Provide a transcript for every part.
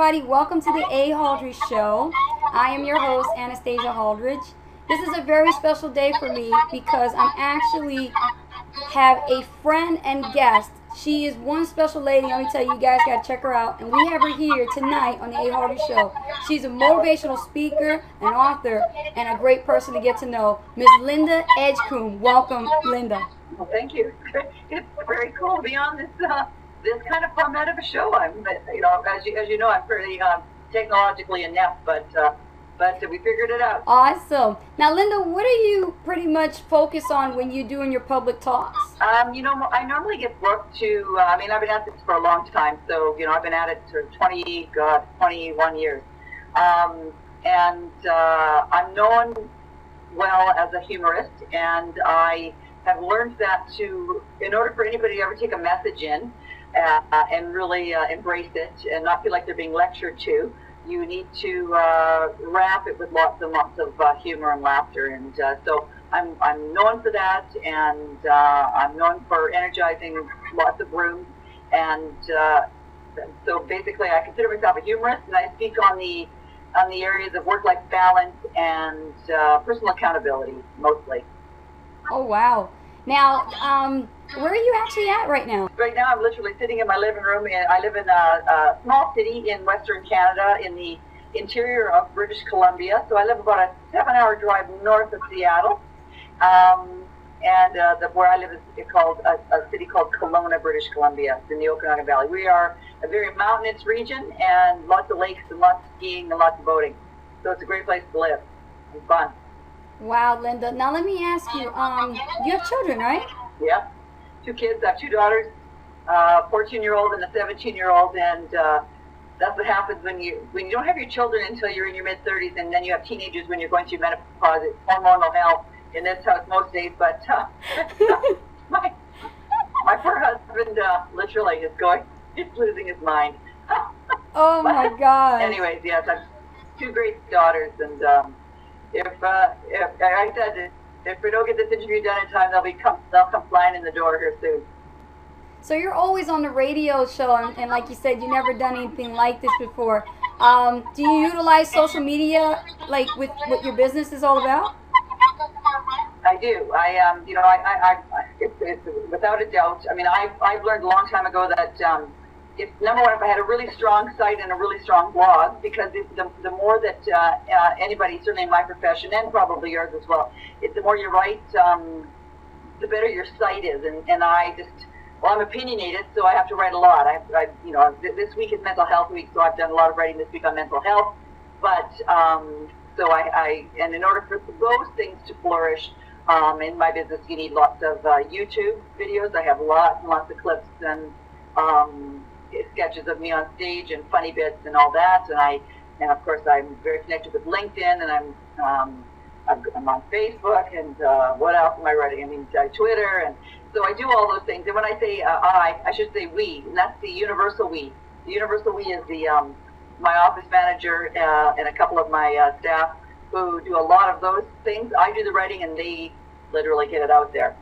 everybody. Welcome to the Ahauldri show. I am your host, Anastasia Ahauldri. This is a very special day for me because I'm actually have a friend and guest. She is one special lady. Let me tell you, you guys got to check her out. And we have her here tonight on the Ahauldri show. She's a motivational speaker, an author, and a great person to get to know. Miss Linda Edgecombe. Welcome, Linda. Well, thank you. It's very cool to be on this kind of format of a show. As you know, I'm pretty technologically inept, but we figured it out. Awesome. Now, Linda, what do you pretty much focus on when you're doing your public talks? I normally get booked to. I've been at this for a long time, so I've been at it for 21 years, and I'm known well as a humorist, and I have learned that in order for anybody to ever take a message in and really embrace it and not feel like they're being lectured to, you need to wrap it with lots and lots of humor and laughter. And so I'm known for that, and I'm known for energizing lots of rooms. And so basically, I consider myself a humorist, and I speak on the areas of work-life balance and personal accountability mostly. Oh, wow. Now, where are you actually at right now? Right now, I'm literally sitting in my living room. And I live in a small city in Western Canada in the interior of British Columbia. So I live about a 7-hour drive north of Seattle. Where I live is called a city called Kelowna, British Columbia. It's in the Okanagan Valley. We are a very mountainous region, and lots of lakes and lots of skiing and lots of boating. So it's a great place to live. It's fun. Wow, Linda. Now let me ask you, you have children, right? Yeah. 2 kids. I have 2 daughters, a 14-year-old and a 17-year-old, and that's what happens when you don't have your children until you're in your mid-30s, and then you have teenagers when you're going through menopause. It's hormonal hell in this house most days, but my poor husband literally he's losing his mind. Oh my God. Anyways, yes, I have 2 great daughters, and if I said if we don't get this interview done in time, they'll come flying in the door here soon. So you're always on the radio show, and like you said, you've never done anything like this before. Do you utilize social media, like with what your business is all about? I do. It's without a doubt. I've learned a long time ago that if I had a really strong site and a really strong blog, because the more that anybody, certainly in my profession and probably yours as well, the more you write, the better your site is. And I'm opinionated, so I have to write a lot. This week is Mental Health Week, so I've done a lot of writing this week on mental health. But and in order for those things to flourish in my business, you need lots of YouTube videos. I have lots and lots of clips and sketches of me on stage and funny bits and all that. And of course I'm very connected with LinkedIn, and I'm on Facebook, and what else am I writing? Twitter, and so I do all those things. And when I say I should say we, and that's the universal we. The universal we is my office manager and a couple of my staff who do a lot of those things. I do the writing, and they literally get it out there.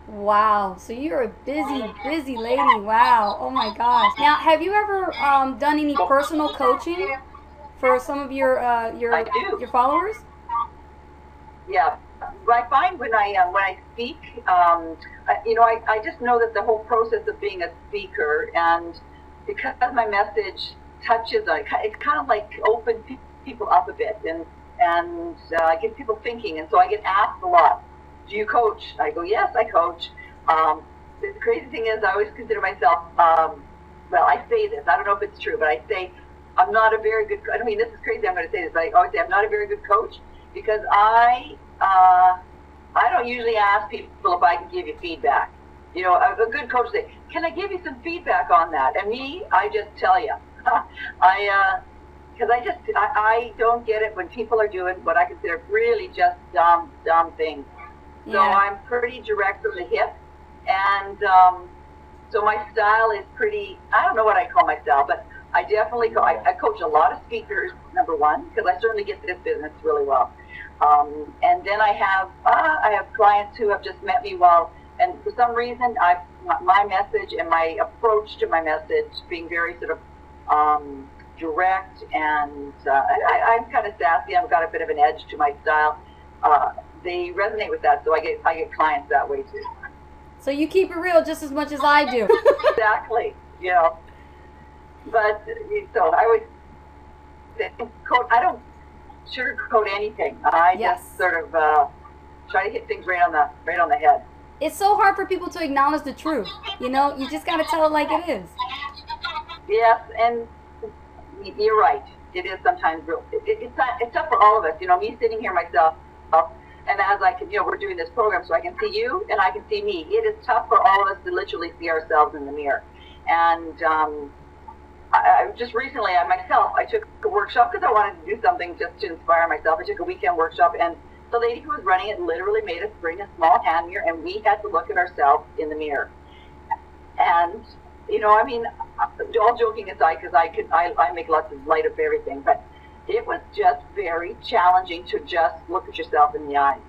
Wow, so you're a busy lady. Wow, oh my gosh. Now, have you ever done any personal coaching for some of your followers? Yeah, I find when I speak, I just know that the whole process of being a speaker, and because my message touches, it's kind of like opens people up a bit, and gets people thinking, and so I get asked a lot. Do you coach? I go, yes, I coach. The crazy thing is, I always consider myself, I say this, I don't know if it's true, but I say I'm not a very good, this is crazy, I'm going to say this, but I always say I'm not a very good coach, because I don't usually ask people if I can give you feedback. A good coach say, can I give you some feedback on that? And me, I just tell you. Because I don't get it when people are doing what I consider really just dumb things. So I'm pretty direct from the hip, and so my style is pretty, I don't know what I call my style, but I definitely I coach a lot of speakers, number one, because I certainly get this business really well. And then I have clients who have just met me and for some reason my message and my approach to my message being very sort of direct, and I'm kind of sassy. I've got a bit of an edge to my style. They resonate with that, so I get clients that way too. So you keep it real just as much as I do. Exactly, you know. But so I would say, I don't sugarcoat anything. I just sort of try to hit things right on the head. It's so hard for people to acknowledge the truth. You know, you just got to tell it like it is. Yes, and you're right. It is sometimes real. It's tough for all of us. You know, me sitting here myself, and as I can, you know, we're doing this program, so I can see you and I can see me. It is tough for all of us to literally see ourselves in the mirror. And I just recently, I took a workshop because I wanted to do something just to inspire myself. I took a weekend workshop, and the lady who was running it literally made us bring a small hand mirror, and we had to look at ourselves in the mirror. And, you know, I mean, all joking aside, because I make lots of light of everything, but it was just very challenging to just look at yourself in the eyes.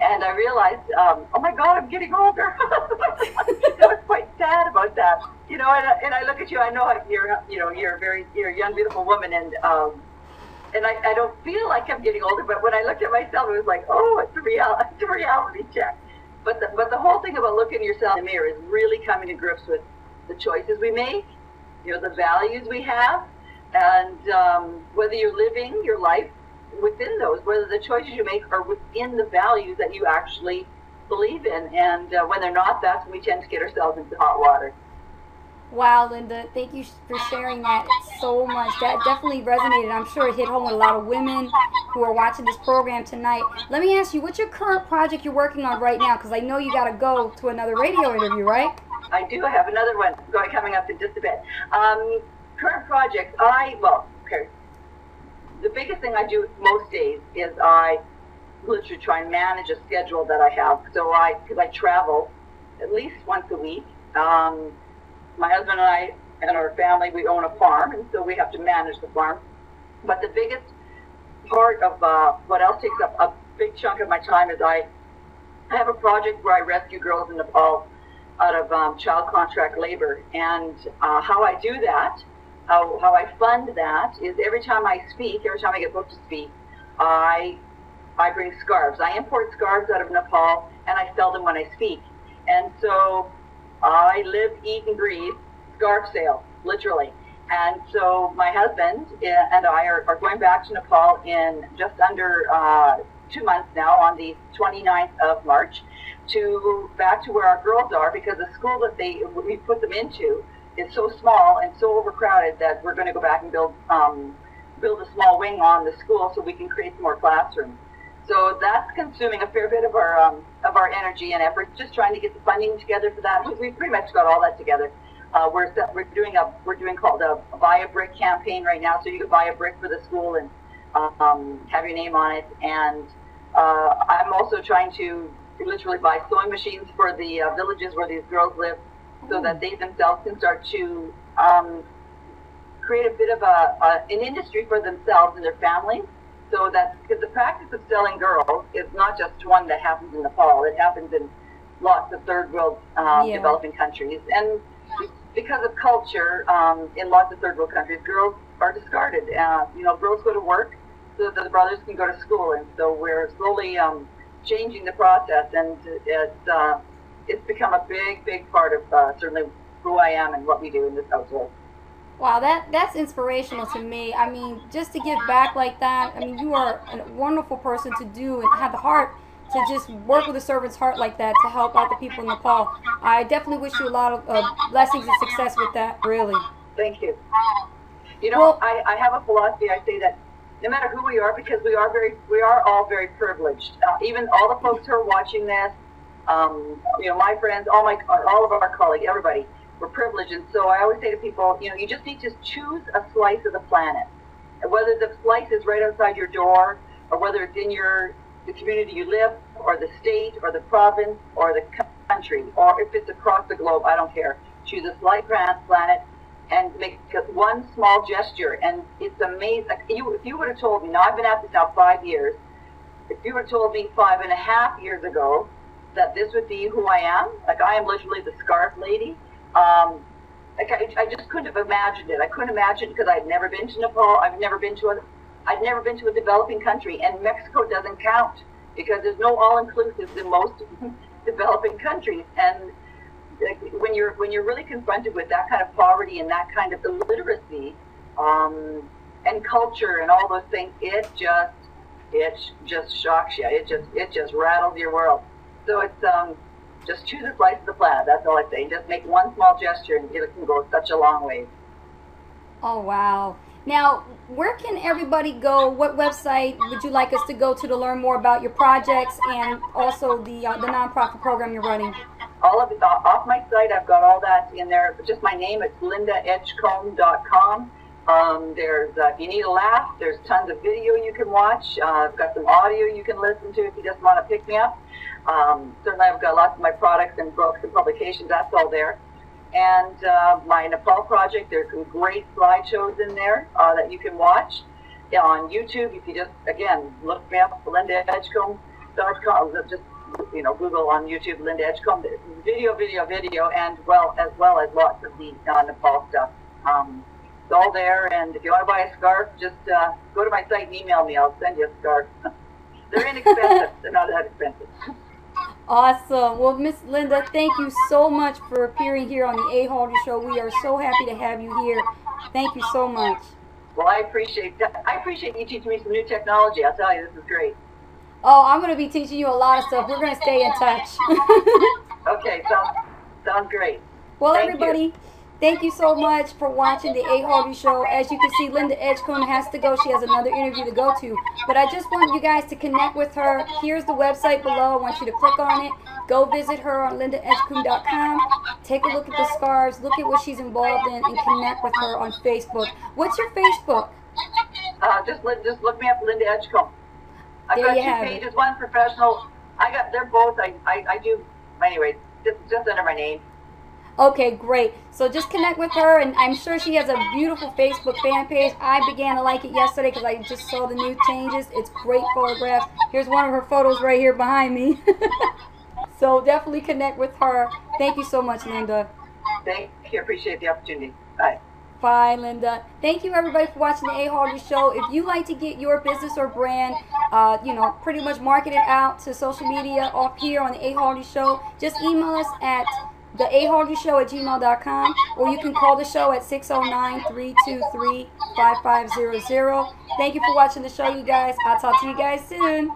And I realized, oh my God, I'm getting older. I was quite sad about that, you know. And I look at you, I know you're a young, beautiful woman, and I don't feel like I'm getting older. But when I looked at myself, it was like, oh, it's a reality check. But the whole thing about looking at yourself in the mirror is really coming to grips with the choices we make, you know, the values we have, and whether you're living your life within those, whether the choices you make are within the values that you actually believe in. And when they're not, that's when we tend to get ourselves into hot water. Wow, Linda, thank you for sharing that so much. That definitely resonated. I'm sure it hit home with a lot of women who are watching this program tonight. Let me ask you, what's your current project you're working on right now? Because I know you got to go to another radio interview, right? I do have another one coming up in just a bit. Current project, okay. The biggest thing I do most days is I literally try and manage a schedule that I have. So because I travel at least once a week. My husband and I and our family, we own a farm, and so we have to manage the farm. But the biggest part of what else takes up a big chunk of my time is I have a project where I rescue girls in Nepal out of child contract labor. And how I do that, how I fund that is every time I get booked to speak, I bring scarves. I import scarves out of Nepal, and I sell them when I speak. And so I live, eat, and breathe scarf sales, literally. And so my husband and I are going back to Nepal in just under 2 months now, on the 29th of March, back to where our girls are, because the school that we put them into is so small and so overcrowded that we're going to go back and build a small wing on the school so we can create some more classrooms. So that's consuming a fair bit of our energy and effort, just trying to get the funding together for that. We've pretty much got all that together. We're doing called a Buy a Brick campaign right now, so you can buy a brick for the school and have your name on it. And I'm also trying to literally buy sewing machines for the villages where these girls live, so that they themselves can start to create a bit of an industry for themselves and their families. So that, because the practice of selling girls is not just one that happens in Nepal, it happens in lots of third world developing countries. And because of culture, in lots of third world countries, girls are discarded. Girls go to work so that the brothers can go to school. And so we're slowly changing the process, and it's become a big part of certainly who I am and what we do in this household. Wow, that's inspirational to me. I mean, just to give back like that, I mean, you are a wonderful person to do and have the heart to just work with a servant's heart like that to help out the people in Nepal. I definitely wish you a lot of blessings and success with that, really. Thank you. You know, I have a philosophy. I say that no matter who we are, because we are all very privileged. Even all the folks who are watching this, my friends, all of our colleagues, everybody, we're privileged. And so I always say to people, you just need to choose a slice of the planet. And whether the slice is right outside your door, or whether it's in the community you live, or the state, or the province, or the country, or if it's across the globe, I don't care. Choose a slice planet and make one small gesture. And it's amazing. If you would have told me, now I've been at this now 5 years, if you would have told me 5.5 years ago that this would be who I am, like I am literally the scarf lady, like I just couldn't have imagined it. I couldn't imagine because I'd never been to Nepal. I'd never been to a developing country, and Mexico doesn't count because there's no all-inclusives in most developing countries. And like, when you're really confronted with that kind of poverty and that kind of illiteracy, and culture and all those things, it just shocks you. It just rattles your world. So it's just choose a slice of the pie. That's all I say. Just make one small gesture, and it can go such a long way. Oh, wow. Now, where can everybody go? What website would you like us to go to learn more about your projects and also the nonprofit program you're running? All of it off my site. I've got all that in there. Just my name. It's lindaedgecombe.com. There's if you need a laugh, there's tons of video you can watch. I've got some audio you can listen to if you just want to pick me up. Certainly, I've got lots of my products and books and publications. That's all there. And my Nepal project, there's some great slideshows in there that you can watch. Yeah, on YouTube, if you just, again, look me up, lindaedgecombe.com. Just, Google on YouTube, Linda Edgecombe. There's video, and as well as lots of the Nepal stuff. It's all there, and if you want to buy a scarf, just go to my site and email me. I'll send you a scarf. They're inexpensive. They're not that expensive. Awesome. Well, Miss Linda, thank you so much for appearing here on the Ahauldri Show. We are so happy to have you here. Thank you so much. Well, I appreciate that. I appreciate you teaching me some new technology. I'll tell you, this is great. Oh, I'm going to be teaching you a lot of stuff. We're going to stay in touch. Okay, sounds great. Well, everybody, thank you so much for watching the Ahauldri Show. As you can see, Linda Edgecombe has to go. She has another interview to go to. But I just want you guys to connect with her. Here's the website below. I want you to click on it. Go visit her on lindaedgecombe.com. Take a look at the scarves. Look at what she's involved in and connect with her on Facebook. What's your Facebook? Just look me up, Linda Edgecombe. I've There got you two have pages, it. one professional. They're both, I do, anyway, just under my name. Okay, great. So just connect with her, and I'm sure she has a beautiful Facebook fan page. I began to like it yesterday because I just saw the new changes. It's great photographs. Here's one of her photos right here behind me. So definitely connect with her. Thank you so much, Linda. Thank you. Appreciate the opportunity. Bye. Bye, Linda. Thank you, everybody, for watching the Ahauldri Show. If you like to get your business or brand, pretty much market it out to social media off here on the Ahauldri Show, just email us at theahauldrishow@gmail.com, or you can call the show at 609-323-5500. Thank you for watching the show, you guys. I'll talk to you guys soon.